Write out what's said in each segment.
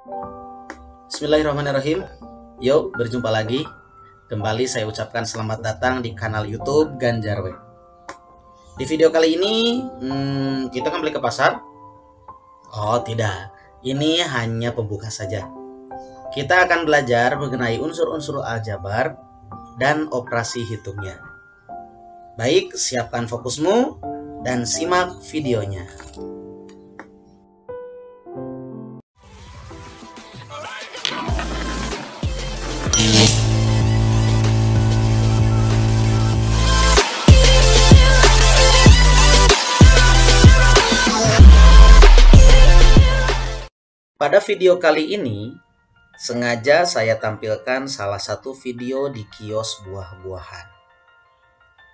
Bismillahirrahmanirrahim. Yuk, berjumpa lagi. Kembali saya ucapkan selamat datang di kanal YouTube Ganjarwe. Di video kali ini kita kembali ke pasar. Oh tidak, ini hanya pembuka saja. Kita akan belajar mengenai unsur-unsur aljabar dan operasi hitungnya. Baik, siapkan fokusmu dan simak videonya. Pada video kali ini, sengaja saya tampilkan salah satu video di kios buah-buahan.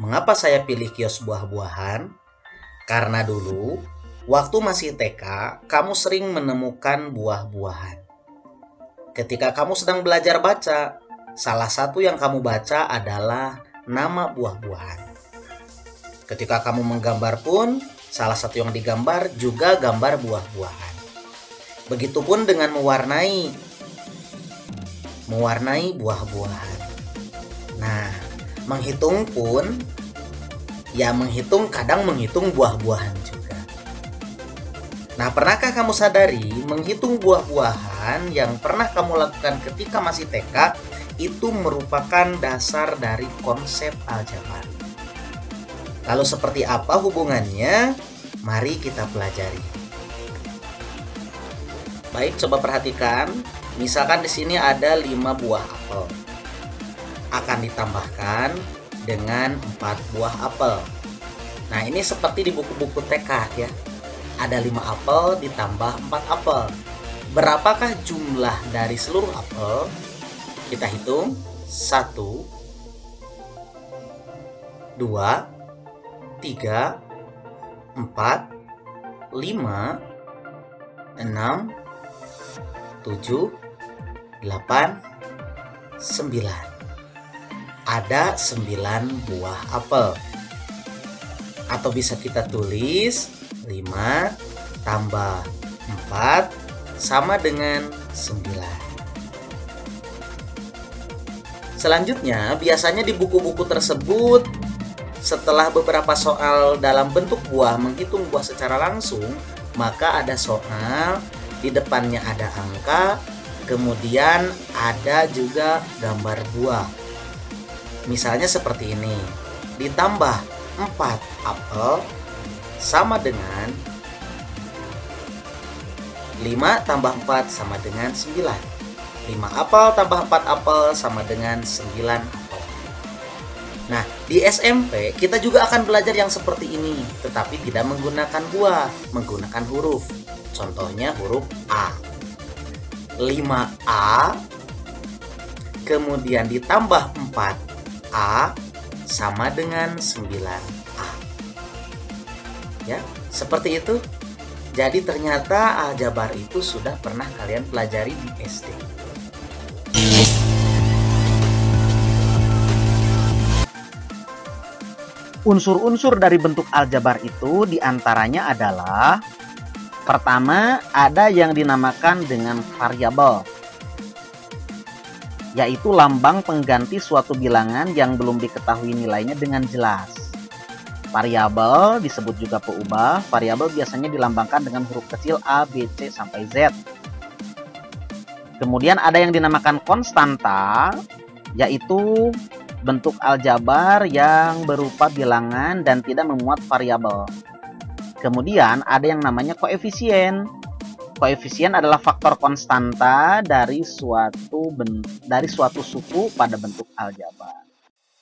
Mengapa saya pilih kios buah-buahan? Karena dulu, waktu masih TK, kamu sering menemukan buah-buahan. Ketika kamu sedang belajar baca, salah satu yang kamu baca adalah nama buah-buahan. Ketika kamu menggambar pun, salah satu yang digambar juga gambar buah-buahan. Begitupun dengan mewarnai buah-buahan. Nah, menghitung pun, kadang menghitung buah-buahan juga. Nah, pernahkah kamu sadari menghitung buah-buahan yang pernah kamu lakukan ketika masih TK itu merupakan dasar dari konsep aljabar. Lalu seperti apa hubungannya? Mari kita pelajari. Baik, coba perhatikan. Misalkan di sini ada 5 buah apel. Akan ditambahkan dengan 4 buah apel. Nah, ini seperti di buku-buku TK ya. Ada 5 apel ditambah 4 apel. Berapakah jumlah dari seluruh apel? Kita hitung. 1, 2, 3, 4, 5, 6, 7, 8, 9. Ada 9 buah apel. Atau bisa kita tulis 5 tambah 4 sama dengan 9. Selanjutnya, biasanya di buku-buku tersebut, setelah beberapa soal dalam bentuk buah, menghitung buah secara langsung, maka ada soal di depannya ada angka, kemudian ada juga gambar buah. Misalnya seperti ini. Ditambah 4 apel sama dengan 5 tambah 4 sama dengan 9. 5 apel tambah 4 apel sama dengan 9 apel. Nah, di SMP kita juga akan belajar yang seperti ini, tetapi tidak menggunakan buah, menggunakan huruf. Contohnya huruf A. 5A kemudian ditambah 4A sama dengan 9A. Ya, seperti itu. Jadi ternyata aljabar itu sudah pernah kalian pelajari di SD. Unsur-unsur dari bentuk aljabar itu diantaranya adalah: pertama, ada yang dinamakan dengan variabel, yaitu lambang pengganti suatu bilangan yang belum diketahui nilainya dengan jelas. Variabel disebut juga peubah. Variabel biasanya dilambangkan dengan huruf kecil A, B, C, sampai Z. Kemudian ada yang dinamakan konstanta, yaitu bentuk aljabar yang berupa bilangan dan tidak memuat variabel. Kemudian ada yang namanya koefisien. Koefisien adalah faktor konstanta dari suatu suku pada bentuk aljabar.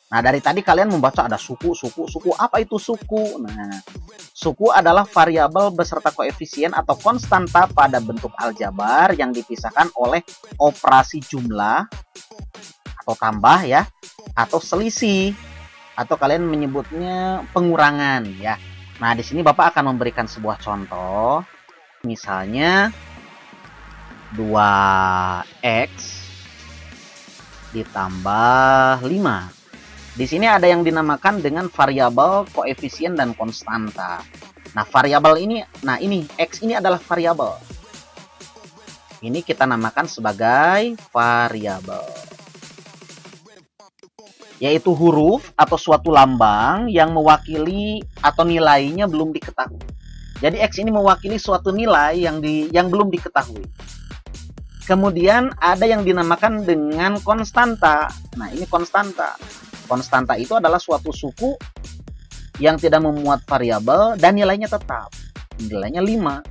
Nah, dari tadi kalian membaca ada suku. Apa itu suku? Nah, suku adalah variabel beserta koefisien atau konstanta pada bentuk aljabar yang dipisahkan oleh operasi jumlah atau tambah ya, atau selisih, atau kalian menyebutnya pengurangan ya. Nah, di sini Bapak akan memberikan sebuah contoh. Misalnya 2x ditambah 5. Di sini ada yang dinamakan dengan variabel, koefisien, dan konstanta. Nah, variabel ini, X ini adalah variabel. Ini kita namakan sebagai variabel, yaitu huruf atau suatu lambang yang mewakili atau nilainya belum diketahui. Jadi X ini mewakili suatu nilai yang belum diketahui. Kemudian ada yang dinamakan dengan konstanta. Nah, ini konstanta. Konstanta itu adalah suatu suku yang tidak memuat variabel dan nilainya tetap. Nilainya 5.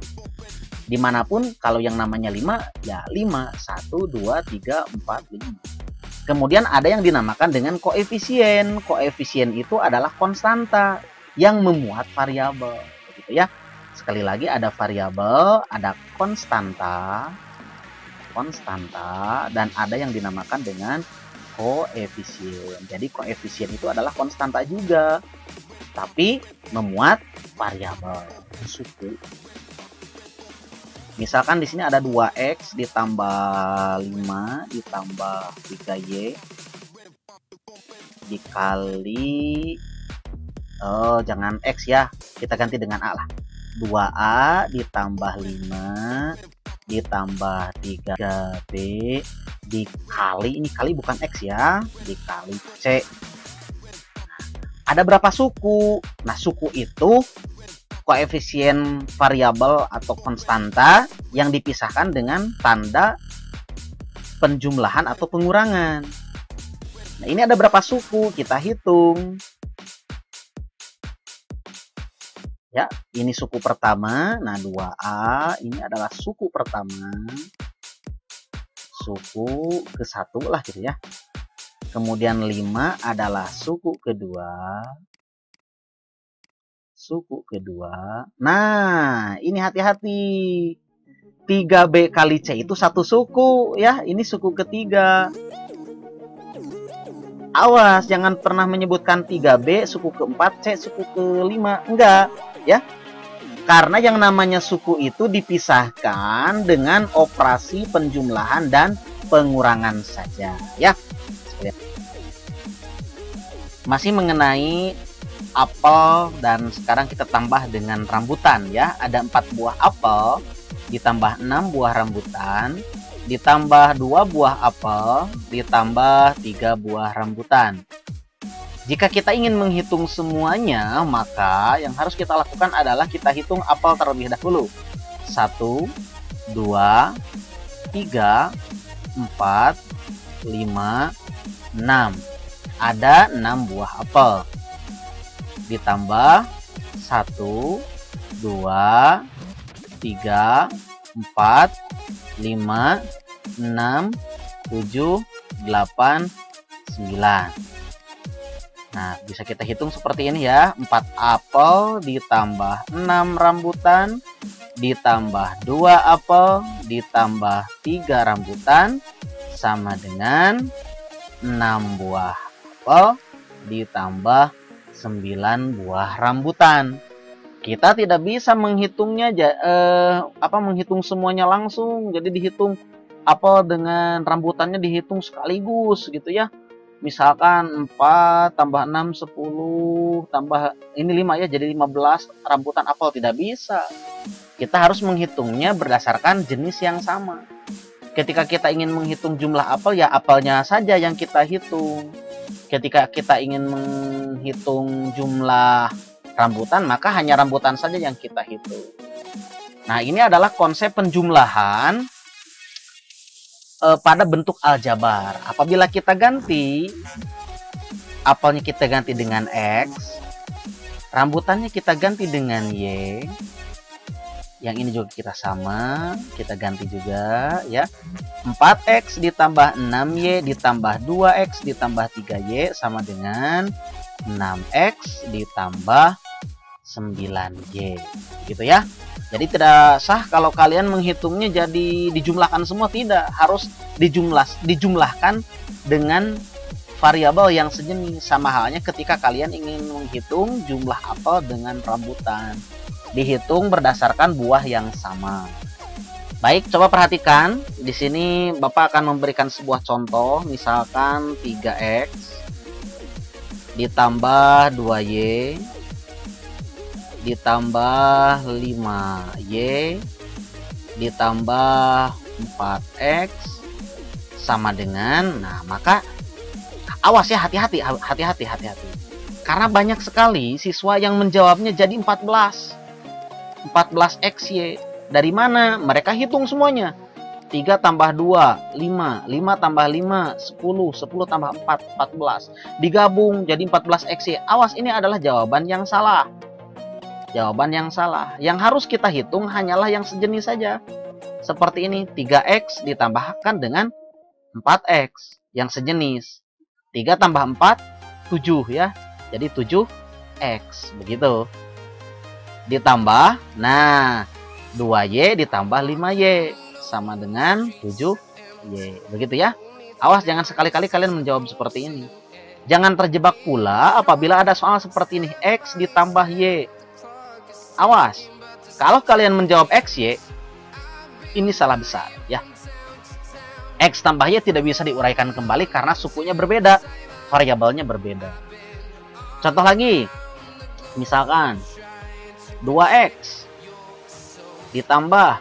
Dimanapun kalau yang namanya 5, ya 5. 1, 2, 3, 4, 5. Kemudian ada yang dinamakan dengan koefisien. Koefisien itu adalah konstanta yang memuat variabel. Begitu ya. Sekali lagi, ada variabel, ada konstanta, dan ada yang dinamakan dengan koefisien. Jadi koefisien itu adalah konstanta juga, tapi memuat variabel, suku. Misalkan di sini ada 2x ditambah 5 ditambah 3y dikali, jangan x ya, kita ganti dengan a lah. 2a ditambah 5 ditambah 3b dikali, ini kali bukan x ya, dikali c. Ada berapa suku? Nah, suku itu koefisien variabel atau konstanta yang dipisahkan dengan tanda penjumlahan atau pengurangan. Nah, ini ada berapa suku? Kita hitung. Ya, ini suku pertama. Nah, 2A ini adalah suku pertama. Suku ke-1 lah gitu ya. Kemudian 5 adalah suku kedua. Suku kedua. Nah, ini hati-hati. 3B kali C itu satu suku ya. Ini suku ketiga. Awas, jangan pernah menyebutkan 3B, suku keempat, C, suku kelima. Enggak, ya. Karena yang namanya suku itu dipisahkan dengan operasi penjumlahan dan pengurangan saja, ya. Masih mengenai apel, dan sekarang kita tambah dengan rambutan, ya. Ada 4 buah apel, ditambah 6 buah rambutan, ditambah 2 buah apel, ditambah 3 buah rambutan. Jika kita ingin menghitung semuanya, maka yang harus kita lakukan adalah kita hitung apel terlebih dahulu. 1, 2, 3, 4, 5, 6. Ada 6 buah apel. Ditambah 1, 2, 3, 4, 5, 6, 7, 8, 9. Nah, bisa kita hitung seperti ini ya. 4 apel ditambah 6 rambutan, ditambah 2 apel, ditambah 3 rambutan, sama dengan 6 buah apel, ditambah 9 buah rambutan. Kita tidak bisa menghitungnya, menghitung semuanya langsung. Jadi dihitung apel dengan rambutannya dihitung sekaligus gitu ya. Misalkan 4 tambah 6, 10, tambah ini 5 ya, jadi 15 rambutan apel. Tidak bisa. Kita harus menghitungnya berdasarkan jenis yang sama. Ketika kita ingin menghitung jumlah apel, ya apelnya saja yang kita hitung. Ketika kita ingin menghitung jumlah rambutan, maka hanya rambutan saja yang kita hitung. Nah, ini adalah konsep penjumlahan pada bentuk aljabar. Apabila kita ganti, apelnya kita ganti dengan X, rambutannya kita ganti dengan Y, yang ini juga kita sama, kita ganti juga ya. 4X ditambah 6Y ditambah 2X ditambah 3Y sama dengan 6X ditambah 9Y, gitu ya. Jadi tidak sah kalau kalian menghitungnya jadi dijumlahkan semua, tidak. Harus dijumlahkan dengan variabel yang sejenis. Sama halnya ketika kalian ingin menghitung jumlah apel dengan rambutan, dihitung berdasarkan buah yang sama. Baik, coba perhatikan. Di sini Bapak akan memberikan sebuah contoh, misalkan 3X ditambah 2Y ditambah 5Y ditambah 4x sama dengan, nah maka awas ya, hati-hati. Karena banyak sekali siswa yang menjawabnya jadi 14xy. Dari mana? Mereka hitung semuanya. 3 tambah 2, 5. 5 tambah 5, 10. 10 tambah 4, 14. Digabung jadi 14xy. Awas, ini adalah jawaban yang salah. Jawaban yang salah. Yang harus kita hitung hanyalah yang sejenis saja. Seperti ini, 3x ditambahkan dengan 4x yang sejenis. 3 tambah 4, 7 ya. Jadi 7x. Begitu. Ditambah, nah 2y ditambah 5y sama dengan 7y. Begitu ya. Awas, jangan sekali-kali kalian menjawab seperti ini. Jangan terjebak pula apabila ada soal seperti ini, x ditambah y. Awas, kalau kalian menjawab xy, ini salah besar ya. X tambah y tidak bisa diuraikan kembali karena sukunya berbeda, variabelnya berbeda. Contoh lagi, misalkan 2x ditambah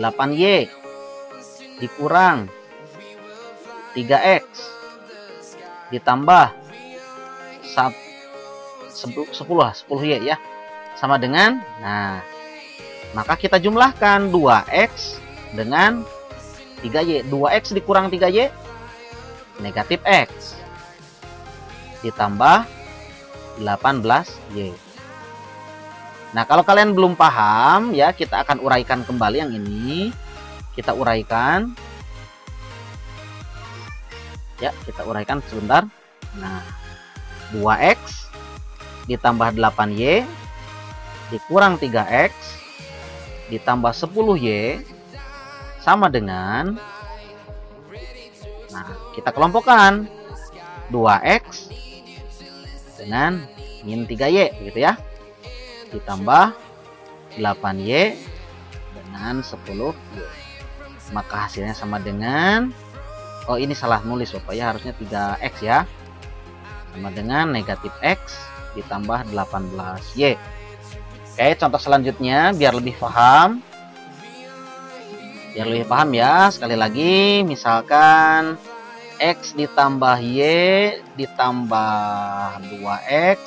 8y dikurang 3x ditambah 10y ya, sama dengan, nah maka kita jumlahkan 2x dengan 3y. 2x dikurang 3y negatif x ditambah 18y. Nah, kalau kalian belum paham ya, kita akan uraikan kembali yang ini. Kita uraikan. Ya, kita uraikan sebentar. Nah, 2x ditambah 8y dikurang 3x ditambah 10y sama dengan, nah kita kelompokkan 2x dengan min 3y gitu ya, ditambah 8y dengan 10y, maka hasilnya sama dengan, oh ini salah nulis Bapak ya, harusnya 3x ya, sama dengan negatif x ditambah 18y. Oke, contoh selanjutnya biar lebih paham. Biar lebih paham ya, sekali lagi misalkan x ditambah y ditambah 2x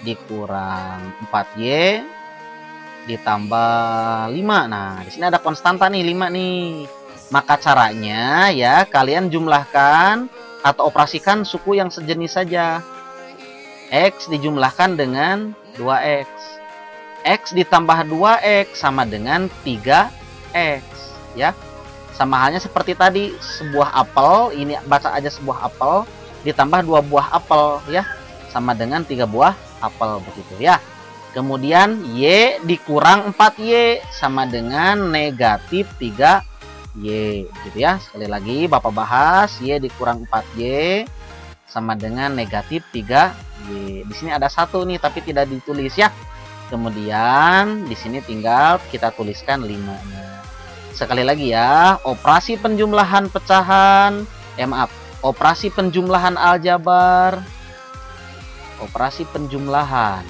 dikurang 4y ditambah 5. Nah, di sini ada konstanta nih 5 nih. Maka caranya ya, kalian jumlahkan atau operasikan suku yang sejenis saja. X dijumlahkan dengan 2x. X ditambah 2x sama dengan 3x ya. Sama halnya seperti tadi, sebuah apel, ini baca aja sebuah apel ditambah 2 buah apel ya, sama dengan 3 buah apel begitu ya. Kemudian y dikurang 4y sama dengan negatif 3y gitu ya. Sekali lagi Bapak bahas, y dikurang 4y sama dengan negatif 3y. Di sini ada 1 nih tapi tidak ditulis ya. Kemudian di sini tinggal kita tuliskan 5-nya. Sekali lagi ya, operasi penjumlahan pecahan, operasi penjumlahan aljabar, operasi penjumlahan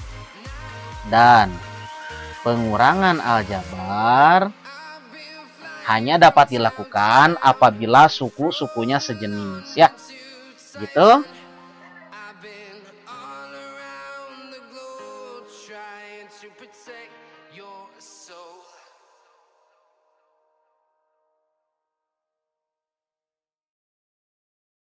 dan pengurangan aljabar hanya dapat dilakukan apabila suku-sukunya sejenis ya. Gitu.